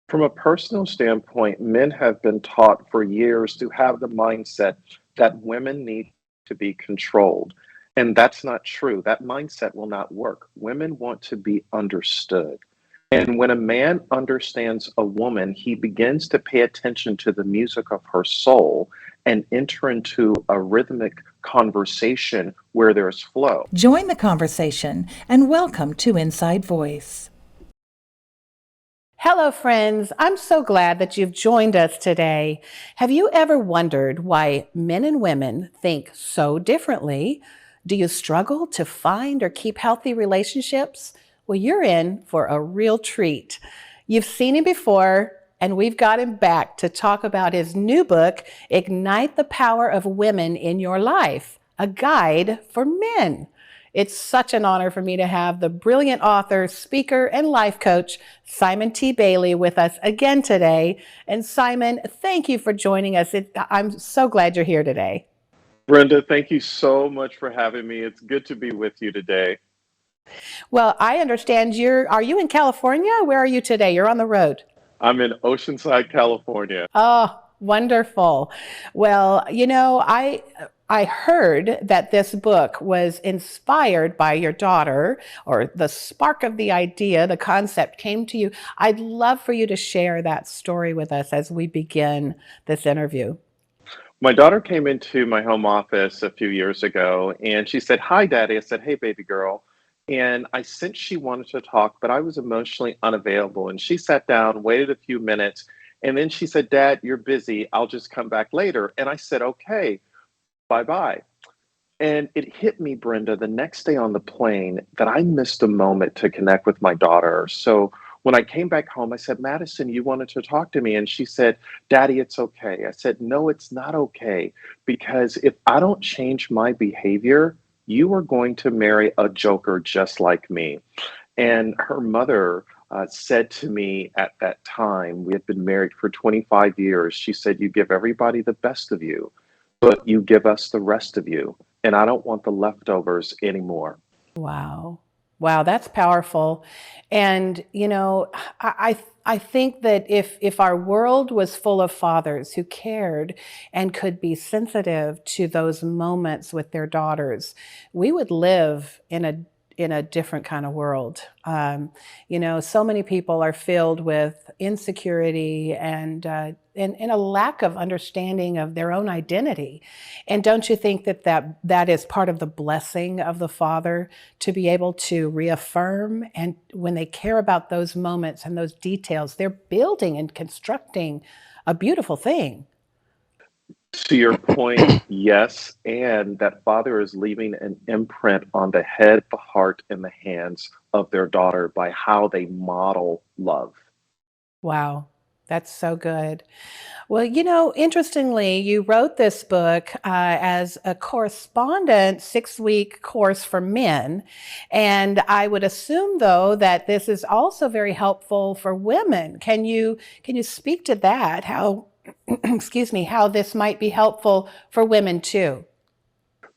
From a personal standpoint, men have been taught for years to have the mindset that women need to be controlled. And that's not true. That mindset will not work. Women want to be understood. And when a man understands a woman, he begins to pay attention to the music of her soul and enter into a rhythmic conversation where there's flow. Join the conversation and welcome to Inside Voice. Hello, friends. I'm so glad that you've joined us today. Have you ever wondered why men and women think so differently? Do you struggle to find or keep healthy relationships? Well, you're in for a real treat. You've seen him before, and we've got him back to talk about his new book, Ignite the Power of Women in Your Life, a guide for men. It's such an honor for me to have the brilliant author, speaker, and life coach, Simon T. Bailey, with us again today. And Simon, thank you for joining us. I'm so glad you're here today. Brenda, thank you so much for having me. It's good to be with you today. Well, I understand are you in California? Where are you today? You're on the road. I'm in Oceanside, California. Oh, wonderful. Well, I heard that this book was inspired by your daughter, or the spark of the idea, the concept came to you. I'd love for you to share that story with us as we begin this interview. My daughter came into my home office a few years ago and she said, "Hi, Daddy." I said, "Hey, baby girl." And I sensed she wanted to talk, but I was emotionally unavailable. And she sat down, waited a few minutes, and then she said, "Dad, you're busy. I'll just come back later." And I said, "Okay, bye bye." And it hit me, Brenda, the next day on the plane that I missed a moment to connect with my daughter. So when I came back home, I said, "Madison, you wanted to talk to me." And she said, "Daddy, it's okay." I said, "No, it's not okay. Because if I don't change my behavior, you are going to marry a joker just like me." And her mother said to me at that time, we had been married for 25 years, she said, "You give everybody the best of you, but you give us the rest of you. And I don't want the leftovers anymore." Wow. Wow, that's powerful. And, I think that if our world was full of fathers who cared and could be sensitive to those moments with their daughters, we would live in a different kind of world. So many people are filled with insecurity and a lack of understanding of their own identity. And don't you think that is part of the blessing of the Father, to be able to reaffirm, and when they care about those moments and those details, they're building and constructing a beautiful thing. To your point, yes. And that father is leaving an imprint on the head, the heart, and the hands of their daughter by how they model love. Wow, that's so good. Well, interestingly, you wrote this book as a correspondent 6-week course for men. And I would assume, though, that this is also very helpful for women. Can you speak to that? How, excuse me, how this might be helpful for women too?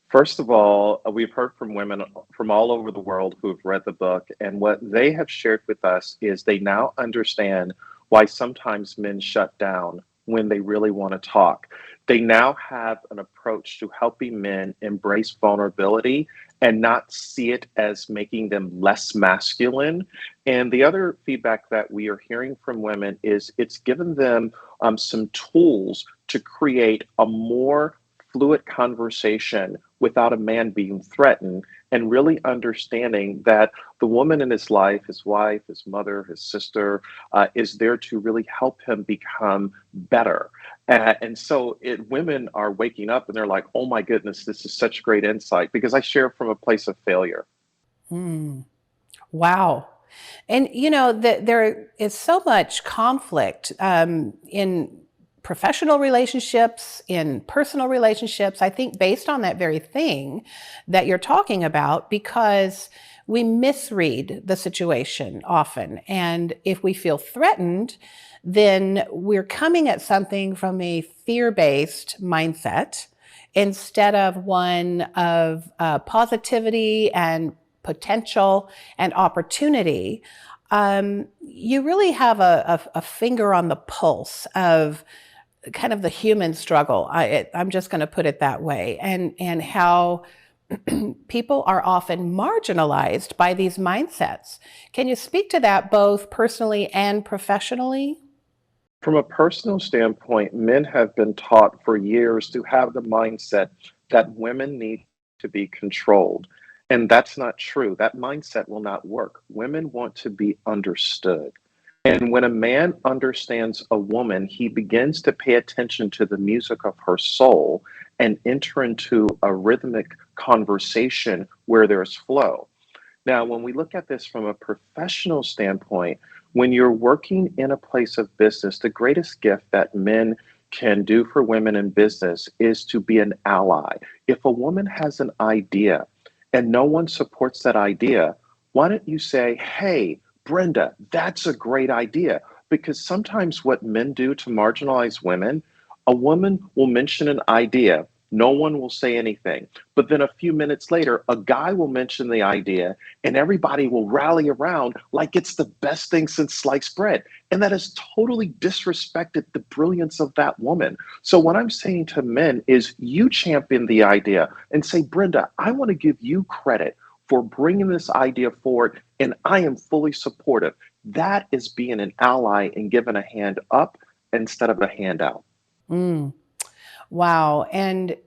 First of all, we've heard from women from all over the world who have read the book, and what they have shared with us is they now understand why sometimes men shut down when they really want to talk. They now have an approach to helping men embrace vulnerability and not see it as making them less masculine. And the other feedback that we are hearing from women is it's given them some tools to create a more fluid conversation without a man being threatened, and really understanding that the woman in his life, his wife, his mother, his sister, is there to really help him become better. And so women are waking up and they're like, "Oh my goodness, this is such great insight," because I share from a place of failure. Mm, wow. And there is so much conflict in professional relationships, in personal relationships, I think based on that very thing that you're talking about, because we misread the situation often. And if we feel threatened, then we're coming at something from a fear-based mindset instead of one of positivity and potential and opportunity. you really have a finger on the pulse of kind of the human struggle. I'm just going to put it that way, and how people are often marginalized by these mindsets. Can you speak to that both personally and professionally? From a personal standpoint, men have been taught for years to have the mindset that women need to be controlled. And that's not true. That mindset will not work. Women want to be understood. And when a man understands a woman, he begins to pay attention to the music of her soul and enter into a rhythmic conversation where there's flow. Now, when we look at this from a professional standpoint, when you're working in a place of business, the greatest gift that men can do for women in business is to be an ally. If a woman has an idea and no one supports that idea, why don't you say, hey, Brenda, that's a great idea? Because sometimes what men do to marginalize women, a woman will mention an idea. No one will say anything. But then a few minutes later, a guy will mention the idea and everybody will rally around like it's the best thing since sliced bread. And that has totally disrespected the brilliance of that woman. So, what I'm saying to men is you champion the idea and say, Brenda, I want to give you credit for bringing this idea forward, and I am fully supportive. That is being an ally and giving a hand up instead of a handout. Mm. Wow. And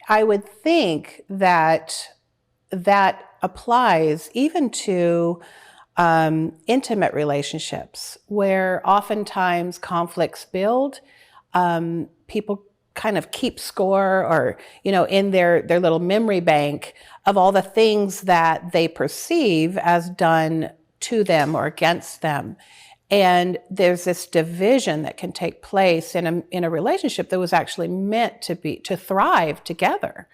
I would think that that applies even to intimate relationships where oftentimes conflicts build. People kind of keep score, or in their little memory bank of all the things that they perceive as done to them or against them. And there's this division that can take place in a relationship that was actually meant to thrive together.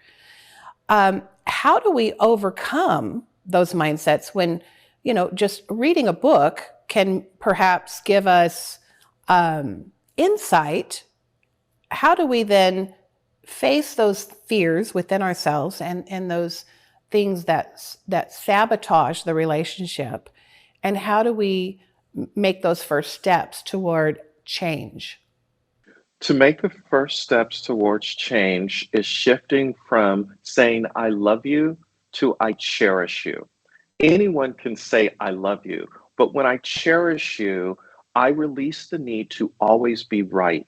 How do we overcome those mindsets when, just reading a book can perhaps give us insight? How do we then face those fears within ourselves and those things that sabotage the relationship? And how do we make those first steps toward change? To make the first steps towards change is shifting from saying, I love you to I cherish you. Anyone can say, I love you. But when I cherish you, I release the need to always be right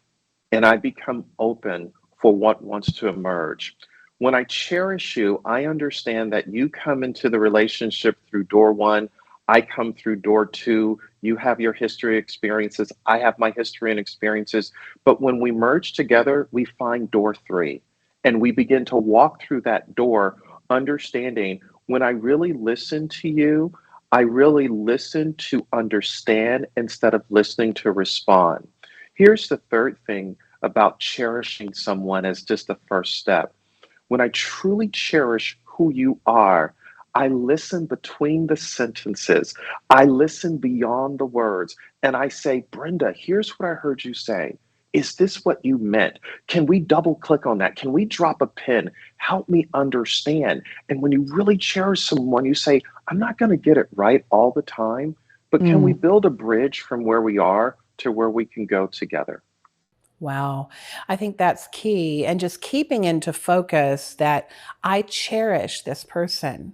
and I become open for what wants to emerge. When I cherish you, I understand that you come into the relationship through door one, I come through door two. You have your history experiences, I have my history and experiences. But when we merge together, we find door three. And we begin to walk through that door, understanding when I really listen to you, I really listen to understand instead of listening to respond. Here's the third thing about cherishing someone as just the first step. When I truly cherish who you are, I listen between the sentences. I listen beyond the words. And I say, Brenda, here's what I heard you say. Is this what you meant? Can we double click on that? Can we drop a pin? Help me understand. And when you really cherish someone, you say, I'm not going to get it right all the time, but can we Mm. build a bridge from where we are to where we can go together? Wow. I think that's key. And just keeping into focus that I cherish this person.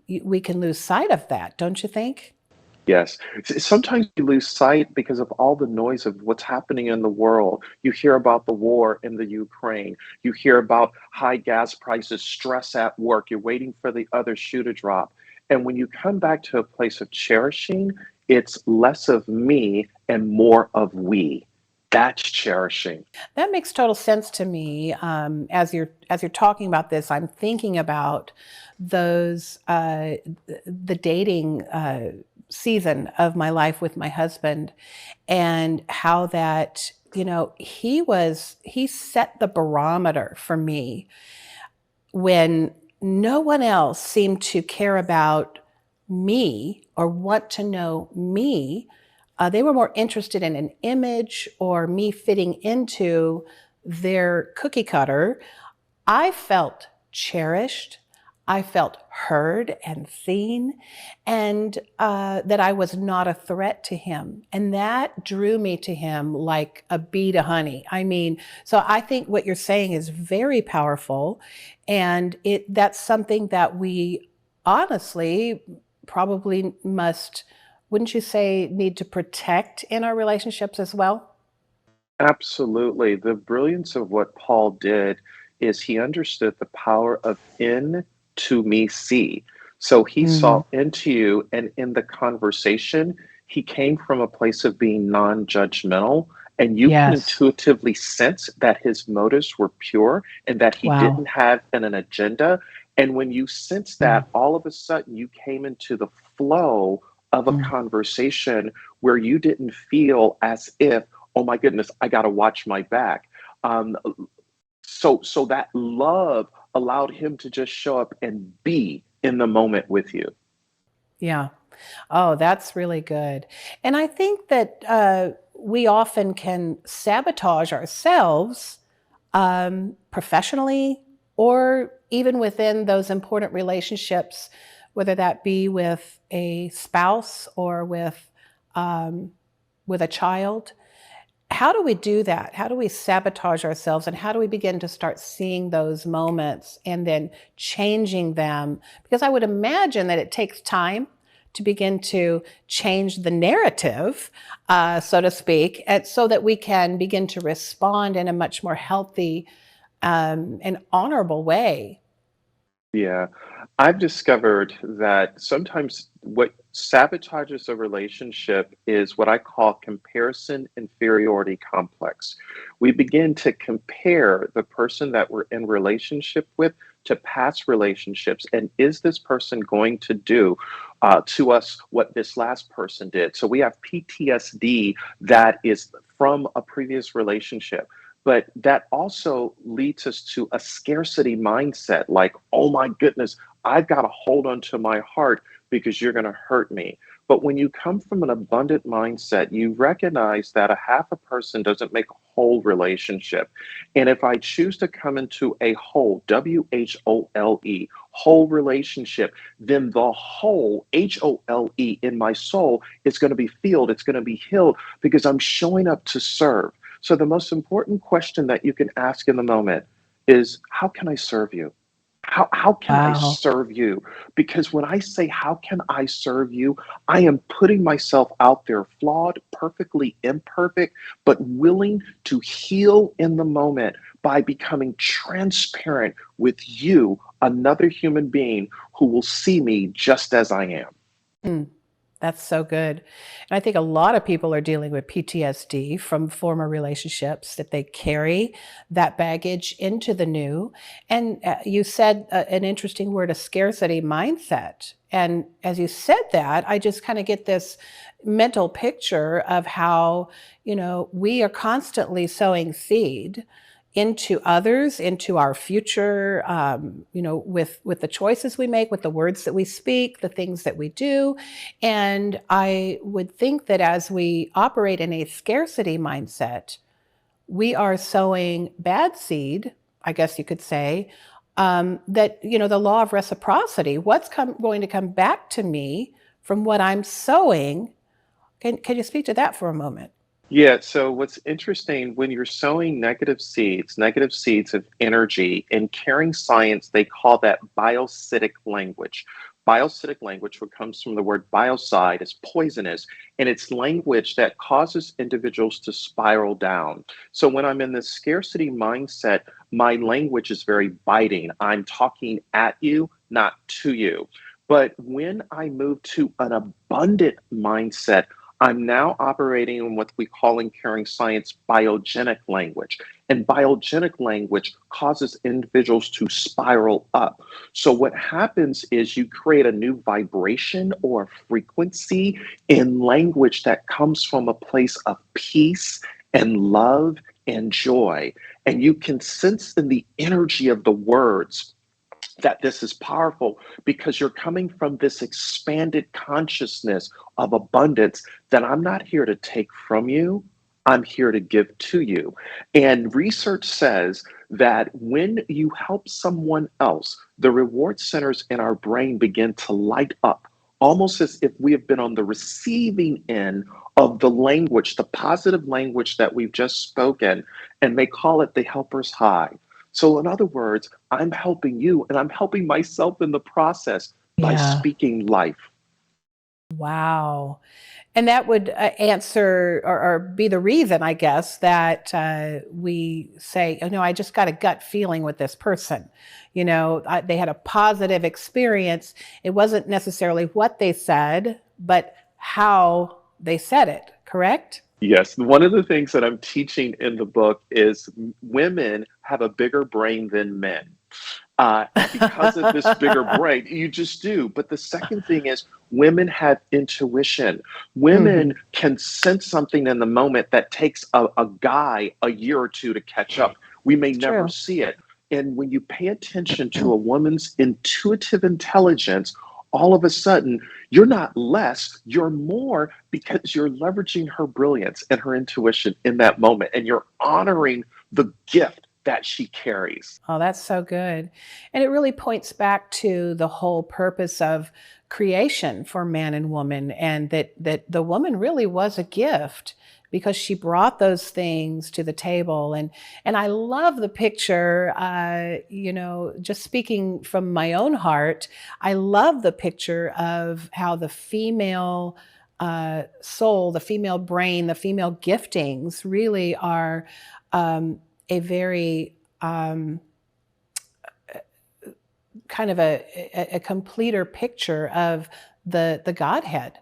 We can lose sight of that, don't you think? Yes. Sometimes you lose sight because of all the noise of what's happening in the world. You hear about the war in the Ukraine. You hear about high gas prices, stress at work. You're waiting for the other shoe to drop. And when you come back to a place of cherishing, it's less of me and more of we. That's cherishing. That makes total sense to me. As you're talking about this, I'm thinking about those the dating season of my life with my husband, and how that he set the barometer for me when no one else seemed to care about me or want to know me. They were more interested in an image or me fitting into their cookie cutter. I felt cherished. I felt heard and seen, and that I was not a threat to him. And that drew me to him like a bee to honey. I mean, so I think what you're saying is very powerful. And that's something that we honestly probably must, wouldn't you say, need to protect in our relationships as well? Absolutely. The brilliance of what Paul did is he understood the power of in to me see. So he Mm, saw into you, and in the conversation, he came from a place of being non judgmental. And you can yes. intuitively sense that his motives were pure and that he didn't Wow. have an agenda. And when you sense Mm, that, all of a sudden you came into the flow of a mm. conversation where you didn't feel as if, oh my goodness, I got to watch my back. Um, so that love allowed him to just show up and be in the moment with you. Yeah. Oh, that's really good. And I think that we often can sabotage ourselves professionally or even within those important relationships, whether that be with a spouse or um, with a child. How do we do that? How do we sabotage ourselves and how do we begin to start seeing those moments and then changing them? Because I would imagine that it takes time to begin to change the narrative, so to speak, and so that we can begin to respond in a much more healthy and honorable way. Yeah. I've discovered that sometimes what sabotages a relationship is what I call comparison inferiority complex. We begin to compare the person that we're in relationship with to past relationships. And is this person going to do to us what this last person did? So we have PTSD that is from a previous relationship. But that also leads us to a scarcity mindset like, oh my goodness, I've got to hold on to my heart because you're going to hurt me. But when you come from an abundant mindset, you recognize that a half a person doesn't make a whole relationship. And if I choose to come into a whole, WHOLE, whole relationship, then the whole, HOLE, in my soul is going to be filled, it's going to be healed because I'm showing up to serve. So the most important question that you can ask in the moment is, how can I serve you? How can I Wow. serve you? Because when I say, how can I serve you? I am putting myself out there, flawed, perfectly imperfect, but willing to heal in the moment by becoming transparent with you, another human being who will see me just as I am. Mm. That's so good. And I think a lot of people are dealing with PTSD from former relationships that they carry that baggage into the new. And you said an interesting word, a scarcity mindset. And as you said that, I just kind of get this mental picture of how, we are constantly sowing seed into others, into our future, with the choices we make, with the words that we speak, the things that we do. And I would think that as we operate in a scarcity mindset, we are sowing bad seed, I guess you could say, that, the law of reciprocity, going to come back to me from what I'm sowing. Can you speak to that for a moment? Yeah, so what's interesting when you're sowing negative seeds of energy, in caring science, they call that biocytic language. Biocytic language, what comes from the word biocide, is poisonous, and it's language that causes individuals to spiral down. So when I'm in this scarcity mindset, my language is very biting. I'm talking at you, not to you. But when I move to an abundant mindset, I'm now operating in what we call in caring science biogenic language. And biogenic language causes individuals to spiral up. So, what happens is you create a new vibration or frequency in language that comes from a place of peace and love and joy. And you can sense in the energy of the words that this is powerful because you're coming from this expanded consciousness of abundance that I'm not here to take from you. I'm here to give to you. And research says that when you help someone else, the reward centers in our brain begin to light up, almost as if we have been on the receiving end of the language, the positive language that we've just spoken, and they call it the helper's high. So, in other words, I'm helping you and I'm helping myself in the process by Yeah. speaking life. Wow. And that would answer or be the reason, I guess, that we say, oh, no, I just got a gut feeling with this person. They had a positive experience. It wasn't necessarily what they said, but how they said it, correct? Yes, one of the things that I'm teaching in the book is women have a bigger brain than men. And because of this bigger brain, you just do. But the second thing is, women have intuition. Hmm. Women can sense something in the moment that takes a guy a year or two to catch up. We may It's never true. see it. And when you pay attention to a woman's intuitive intelligence, all of a sudden, you're not less, you're more because you're leveraging her brilliance and her intuition in that moment, and you're honoring the gift that she carries. Oh, that's so good. And it really points back to the whole purpose of creation for man and woman, and that the woman really was a gift because she brought those things to the table. And I love the picture, just speaking from my own heart, I love the picture of how the female soul, the female brain, the female giftings really are a very um, kind of a completer picture of the Godhead.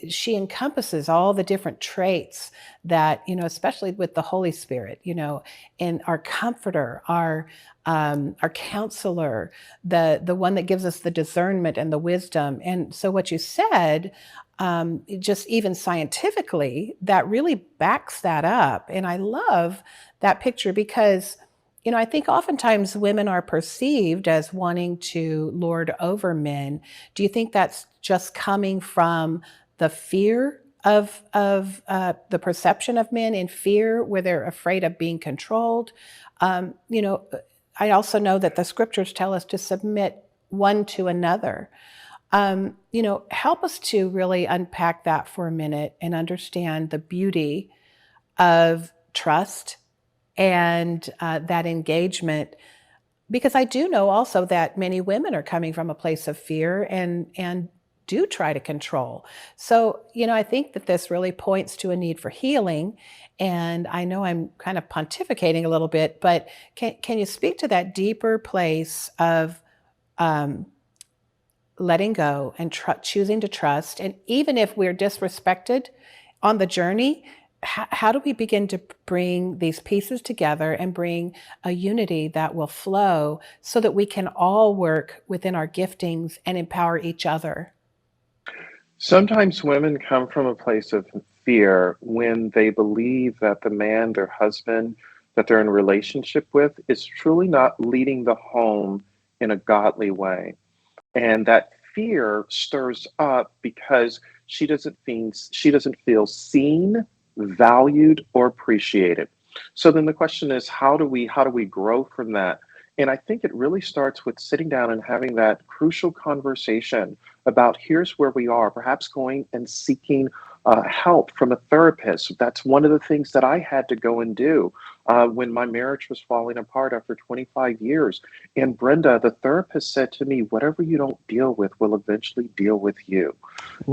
She encompasses all the different traits that, especially with the Holy Spirit, and our comforter, our counselor, the one that gives us the discernment and the wisdom. And so what you said, just even scientifically, that really backs that up. And I love that picture because I think oftentimes women are perceived as wanting to lord over men. Do you think that's just coming from the fear of the perception of men in fear, where they're afraid of being controlled? Um, you know, I also know that the scriptures tell us to submit one to another. Help us to really unpack that for a minute and understand the beauty of trust and that engagement, because I do know also that many women are coming from a place of fear and do try to control. So, I think that this really points to a need for healing. And I know I'm kind of pontificating a little bit, but can you speak to that deeper place of um, letting go and choosing to trust? And even if we're disrespected on the journey, how do we begin to bring these pieces together and bring a unity that will flow so that we can all work within our giftings and empower each other? Sometimes women come from a place of fear when they believe that the man, their husband, that they're in relationship with is truly not leading the home in a godly way. And that fear stirs up because she doesn't feel seen, valued, or appreciated. So then the question is, how do we grow from that? And I think it really starts with sitting down and having that crucial conversation about here's where we are, perhaps going and seeking help from a therapist. That's one of the things that I had to go and do when my marriage was falling apart after 25 years. And Brenda, the therapist, said to me, whatever you don't deal with will eventually deal with you.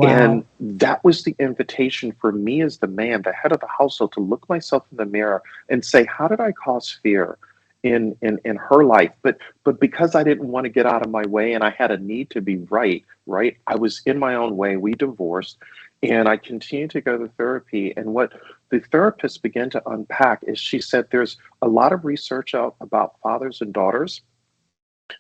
And Wow. that was the invitation for me as the man, the head of the household, to look myself in the mirror and say, how did I cause fear in her life? But because I didn't want to get out of my way and I had a need to be right, I was in my own way. We divorced, and I continued to go to therapy. And what the therapist began to unpack is she said there's a lot of research out about fathers and daughters,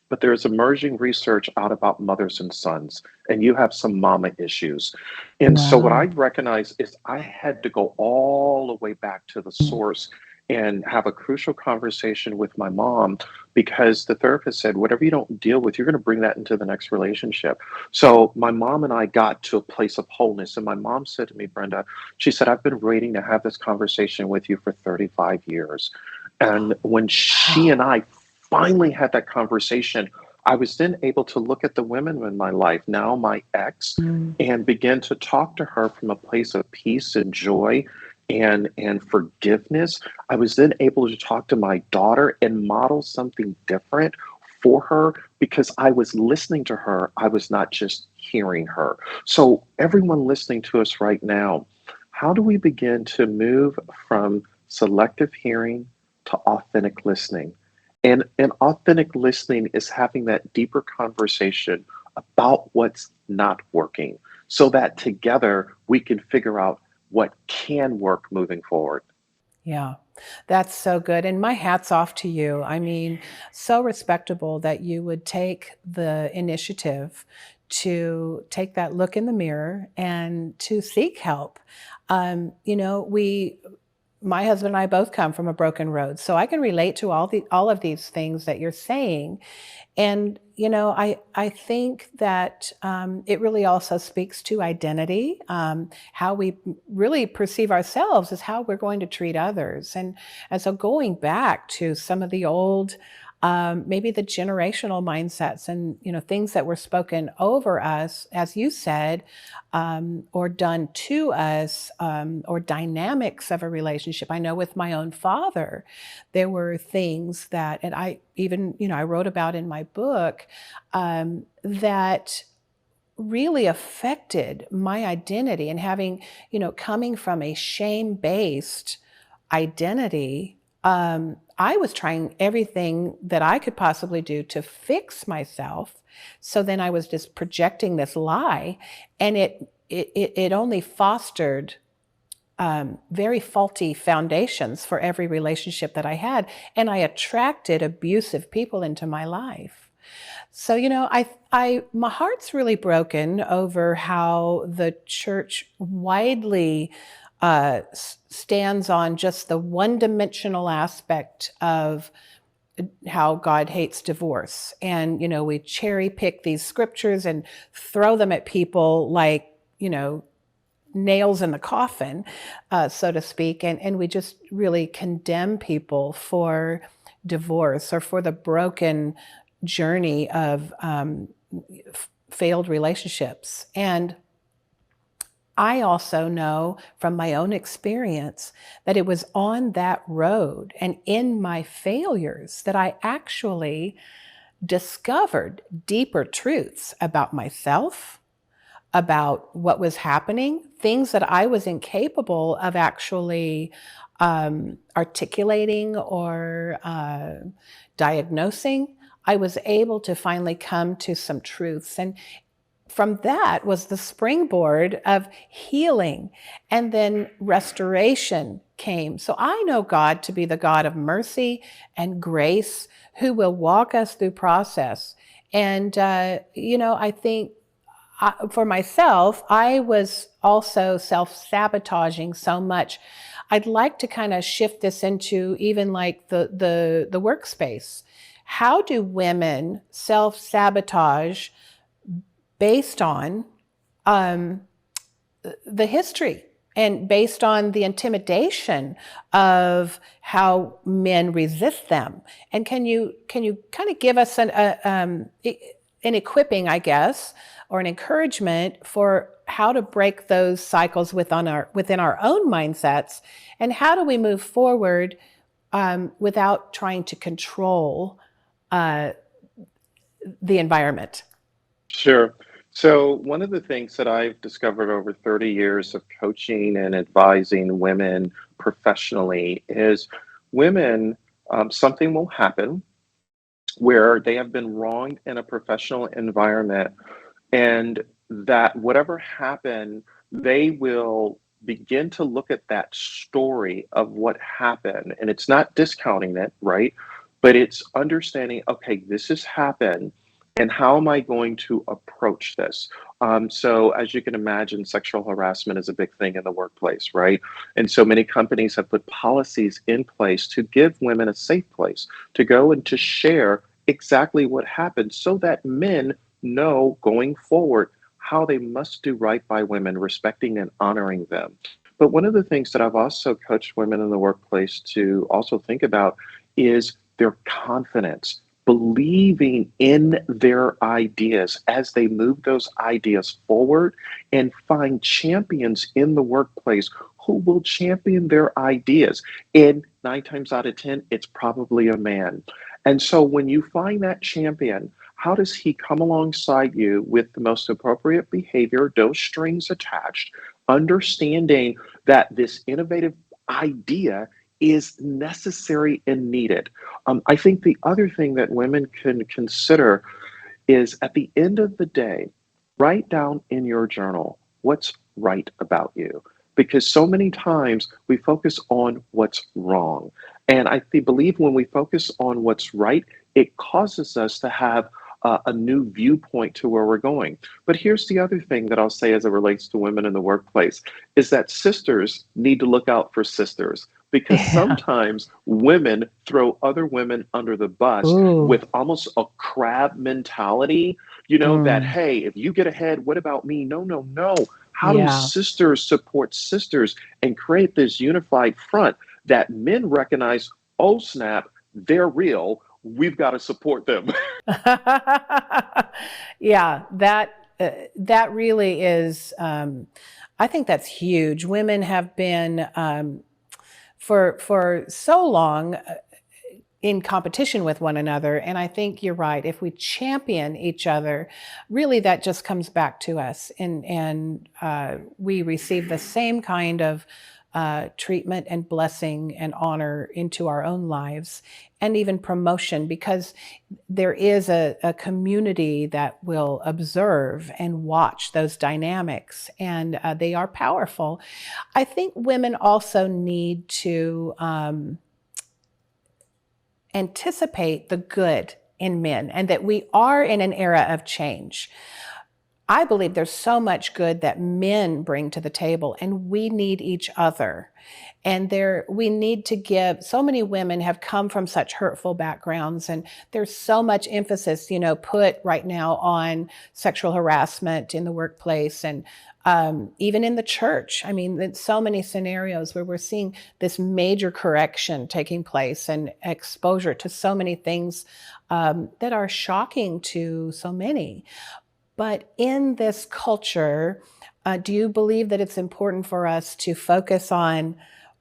but there's emerging research out about mothers and sons, and you have some mama issues. And so what I Wow. recognized is I had to go all the way back to the source and have a crucial conversation with my mom, because the therapist said whatever you don't deal with, you're going to bring that into the next relationship. So my mom and I got to a place of wholeness, and my mom said to me, Brenda, she said, I've been waiting to have this conversation with you for 35 years. And when she Wow. and I finally had that conversation, I was then able to look at the women in my life, now my ex, Mm. and begin to talk to her from a place of peace and joy and forgiveness. I was then able to talk to my daughter and model something different for her because I was listening to her. I was not just hearing her. So, everyone listening to us right now, how do we begin to move from selective hearing to authentic listening? And authentic listening is having that deeper conversation about what's not working so that together we can figure out what can work moving forward. Yeah, that's so good. And my hat's off to you. I mean, so respectable that you would take the initiative to take that look in the mirror and to seek help. My husband and I both come from a broken road, so I can relate to all of these things that you're saying. And I think that it really also speaks to identity. How we really perceive ourselves is how we're going to treat others. And so going back to some of the old, maybe the generational mindsets and things that were spoken over us, as you said, or done to us, or dynamics of a relationship. I know with my own father, there were things that, and I even, I wrote about in my book, that really affected my identity, and having, coming from a shame based identity. I was trying everything that I could possibly do to fix myself. So then I was just projecting this lie, and it only fostered very faulty foundations for every relationship that I had, and I attracted abusive people into my life. So, my heart's really broken over how the church widely stands on just the one-dimensional aspect of how God hates divorce. And, we cherry pick these scriptures and throw them at people like, nails in the coffin, so to speak. And we just really condemn people for divorce or for the broken journey of failed relationships. And I also know from my own experience that it was on that road and in my failures that I actually discovered deeper truths about myself, about what was happening, things that I was incapable of actually articulating or diagnosing. I was able to finally come to some truths. And from that was the springboard of healing, and then restoration came. So I know God to be the God of mercy and grace who will walk us through process. And, I think for myself, I was also self-sabotaging so much. I'd like to kind of shift this into even like the workspace. How do women self-sabotage based on um, the history and based on the intimidation of how men resist them? And can you kind of give us an equipping, I guess, or an encouragement for how to break those cycles within our own mindsets, and how do we move forward without trying to control uh, the environment? Sure. So, one of the things that I've discovered over 30 years of coaching and advising women professionally is women, something will happen where they have been wronged in a professional environment, and that whatever happened, they will begin to look at that story of what happened. And it's not discounting it, right? But it's understanding, okay, this has happened. And how am I going to approach this? So, as you can imagine, sexual harassment is a big thing in the workplace, right? And so many companies have put policies in place to give women a safe place to go and to share exactly what happened so that men know going forward how they must do right by women, respecting and honoring them. But one of the things that I've also coached women in the workplace to also think about is their confidence, believing in their ideas as they move those ideas forward and find champions in the workplace who will champion their ideas. And 9 times out of 10, it's probably a man. And so when you find that champion, how does he come alongside you with the most appropriate behavior, no strings attached, understanding that this innovative idea is necessary and needed? I think the other thing that women can consider is at the end of the day, write down in your journal what's right about you. Because so many times we focus on what's wrong. And believe when we focus on what's right, it causes us to have a new viewpoint to where we're going. But here's the other thing that I'll say as it relates to women in the workplace is that sisters need to look out for sisters because Yeah. sometimes women throw other women under the bus Ooh. with almost a crab mentality, that, Mm. hey, if you get ahead, what about me? No, no, no. How do Yeah. sisters support sisters and create this unified front that men recognize, oh, snap, they're real. We've got to support them. Yeah, that really is. I think that's huge. Women have been for so long in competition with one another, and I think you're right. If we champion each other, really, that just comes back to us, and we receive the same kind of treatment and blessing and honor into our own lives, and even promotion, because there is a community that will observe and watch those dynamics, and they are powerful. I think women also need to anticipate the good in men and that we are in an era of change. I believe there's so much good that men bring to the table, and we need each other. And we need to give, so many women have come from such hurtful backgrounds, and there's so much emphasis, put right now on sexual harassment in the workplace and even in the church. I mean, there's so many scenarios where we're seeing this major correction taking place and exposure to so many things that are shocking to so many. But in this culture, do you believe that it's important for us to focus on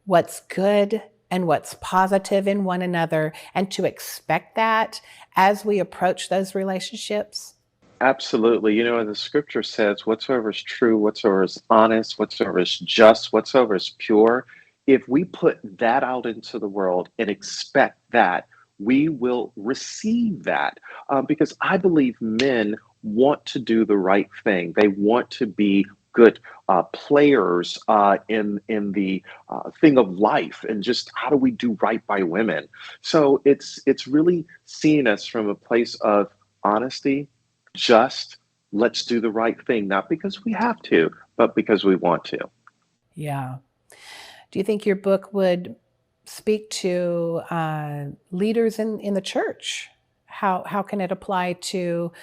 what's good and what's positive in one another and to expect that as we approach those relationships? Absolutely. The scripture says, whatsoever is true, whatsoever is honest, whatsoever is just, whatsoever is pure. If we put that out into the world and expect that, we will receive that. Because I believe men want to do the right thing. They want to be good players in the thing of life, and just how do we do right by women. So it's really seeing us from a place of honesty, just let's do the right thing, not because we have to, but because we want to. Yeah. Do you think your book would speak to leaders in the church? How can it apply to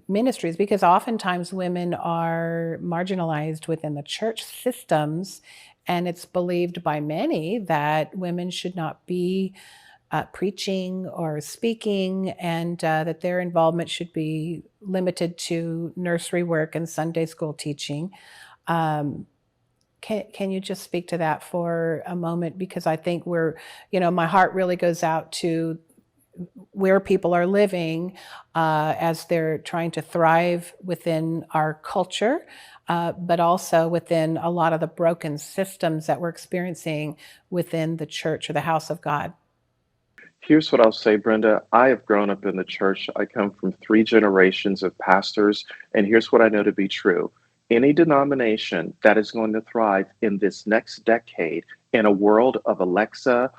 ministries? Because oftentimes women are marginalized within the church systems, and it's believed by many that women should not be preaching or speaking, and that their involvement should be limited to nursery work and Sunday school teaching. Um, can you just speak to that for a moment? Because I think my heart really goes out to where people are living as they're trying to thrive within our culture, but also within a lot of the broken systems that we're experiencing within the church or the house of God. Here's what I'll say, Brenda. I have grown up in the church. I come from 3 generations of pastors, and here's what I know to be true. Any denomination that is going to thrive in this next decade in a world of Alexa,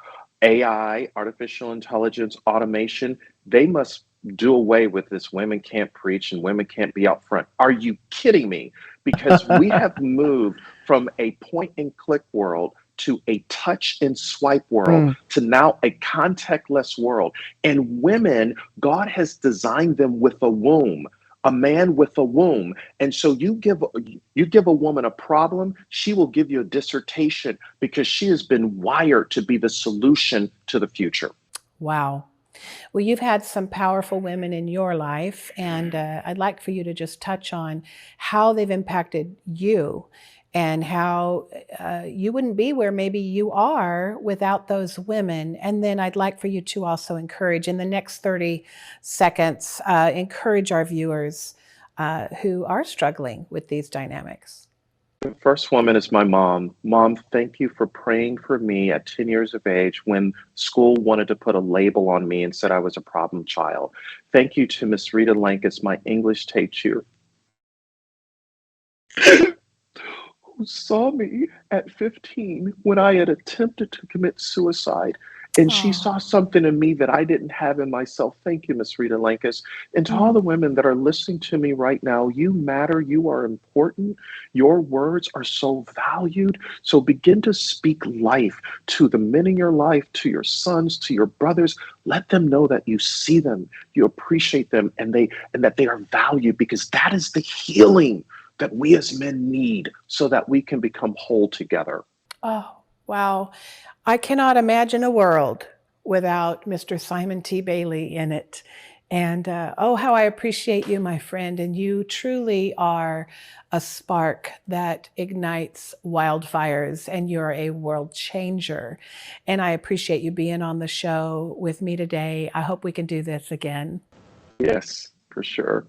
AI, artificial intelligence, automation, they must do away with this women can't preach and women can't be out front. Are you kidding me? Because we have moved from a point and click world to a touch and swipe world Mm. to now a contactless world. And women, God has designed them with a womb. a man with a womb. And so you give a woman a problem, she will give you a dissertation because she has been wired to be the solution to the future. Wow. Well, you've had some powerful women in your life, and I'd like for you to just touch on how they've impacted you and how you wouldn't be where maybe you are without those women. And then I'd like for you to also encourage, in the next 30 seconds, encourage our viewers who are struggling with these dynamics. The first woman is my mom. Mom, thank you for praying for me at 10 years of age when school wanted to put a label on me and said I was a problem child. Thank you to Miss Rita Lankus, my English teacher, who saw me at 15 when I had attempted to commit suicide. And she Oh. saw something in me that I didn't have in myself. Thank you, Miss Rita Lankus. And to all Mm. the women that are listening to me right now, you matter. You are important. Your words are so valued. So begin to speak life to the men in your life, to your sons, to your brothers. Let them know that you see them, you appreciate them, and that they are valued, because that is the healing that we as men need so that we can become whole together. Oh, wow. I cannot imagine a world without Mr. Simon T. Bailey in it. And oh, how I appreciate you, my friend. And you truly are a spark that ignites wildfires, and you're a world changer. And I appreciate you being on the show with me today. I hope we can do this again. Yes, for sure.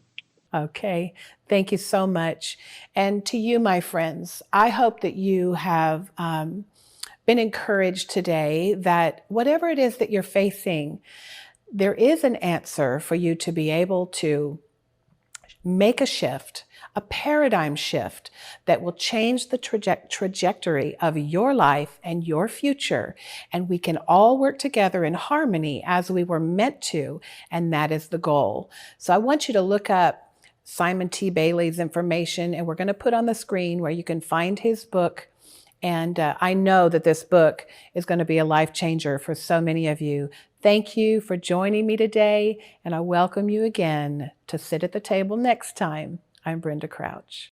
Okay. Thank you so much. And to you, my friends, I hope that you have been encouraged today that whatever it is that you're facing, there is an answer for you to be able to make a shift, a paradigm shift that will change the trajectory of your life and your future. And we can all work together in harmony as we were meant to. And that is the goal. So I want you to look up Simon T. Bailey's information, and we're going to put on the screen where you can find his book. And I know that this book is going to be a life changer for so many of you. Thank you for joining me today, and I welcome you again to sit at the table next time. I'm Brenda Crouch.